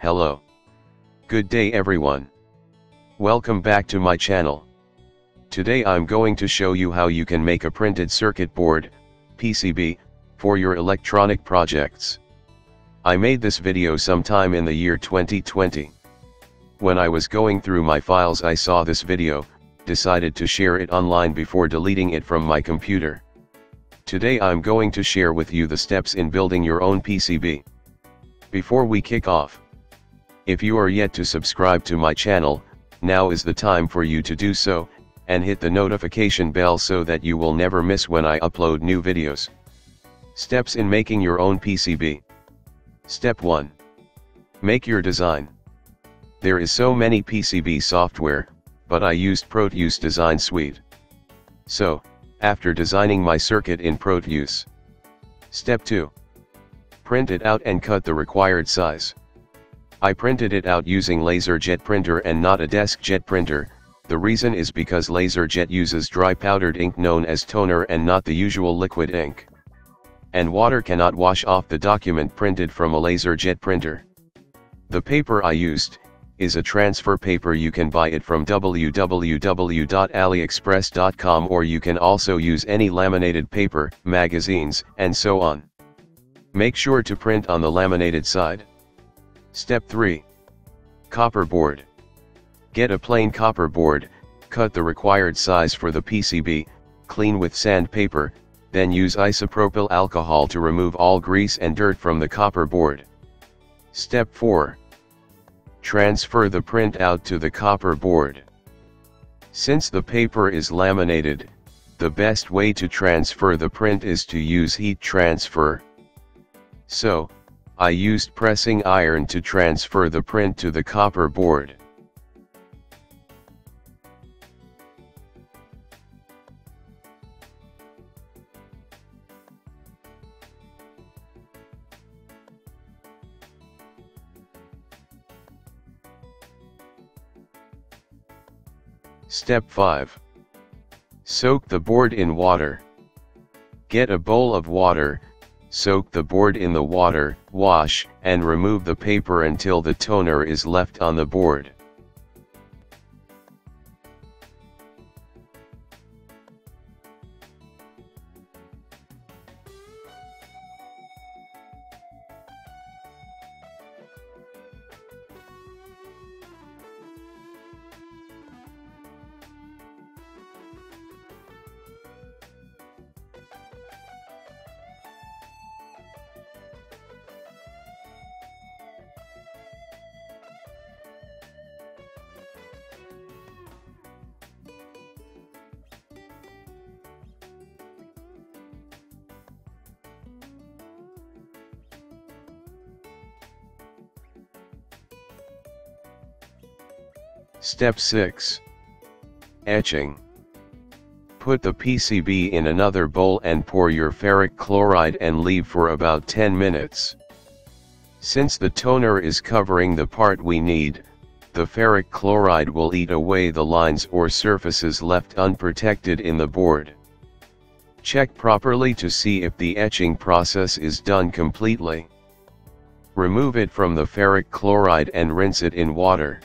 Hello. Good day everyone. Welcome back to my channel. Today I'm going to show you how you can make a printed circuit board, PCB, for your electronic projects. I made this video sometime in the year 2020. When I was going through my files I saw this video, decided to share it online before deleting it from my computer. Today I'm going to share with you the steps in building your own PCB. Before we kick off, if you are yet to subscribe to my channel, now is the time for you to do so, and hit the notification bell so that you will never miss when I upload new videos. Steps in making your own PCB. Step 1. Make your design. There is so many PCB software, but I used Proteus Design Suite. So, after designing my circuit in Proteus. Step 2. Print it out and cut the required size. I printed it out using LaserJet printer and not a Deskjet printer. The reason is because LaserJet uses dry powdered ink known as toner and not the usual liquid ink. And water cannot wash off the document printed from a LaserJet printer. The paper I used is a transfer paper. You can buy it from www.aliexpress.com, or you can also use any laminated paper, magazines, and so on. Make sure to print on the laminated side. Step 3. Copper board. Get a plain copper board, cut the required size for the PCB, clean with sandpaper, then use isopropyl alcohol to remove all grease and dirt from the copper board. Step 4. Transfer the print out to the copper board. Since the paper is laminated, the best way to transfer the print is to use heat transfer. So, I used pressing iron to transfer the print to the copper board. Step 5. Soak the board in water. Get a bowl of water, soak the board in the water, wash, and remove the paper until the toner is left on the board. Step 6. Etching. Put the PCB in another bowl and pour your ferric chloride and leave for about 10 minutes. Since the toner is covering the part we need, the ferric chloride will eat away the lines or surfaces left unprotected in the board. Check properly to see if the etching process is done completely. Remove it from the ferric chloride and rinse it in water.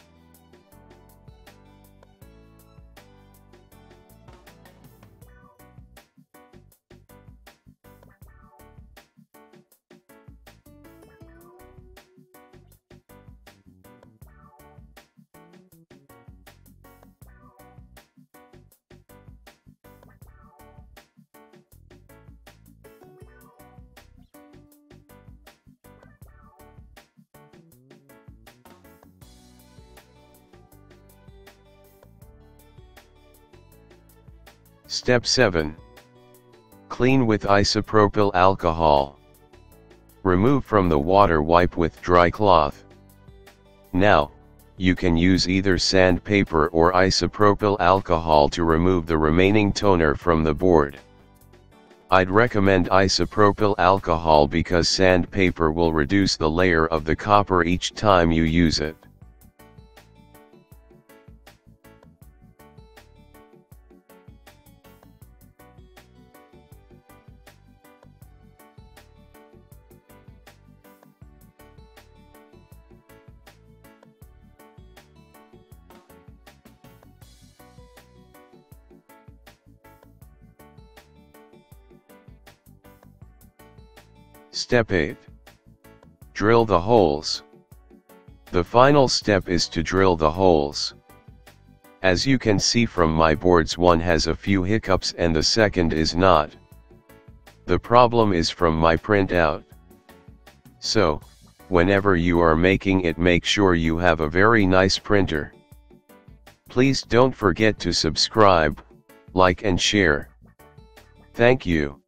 Step 7. Clean with isopropyl alcohol. Remove from the water, wipe with dry cloth. Now, you can use either sandpaper or isopropyl alcohol to remove the remaining toner from the board. I'd recommend isopropyl alcohol because sandpaper will reduce the layer of the copper each time you use it. Step 8. Drill the holes. The final step is to drill the holes. As you can see from my boards, one has a few hiccups and the second is not. The problem is from my printout. So, whenever you are making it, make sure you have a very nice printer. Please don't forget to subscribe, like and share. Thank you.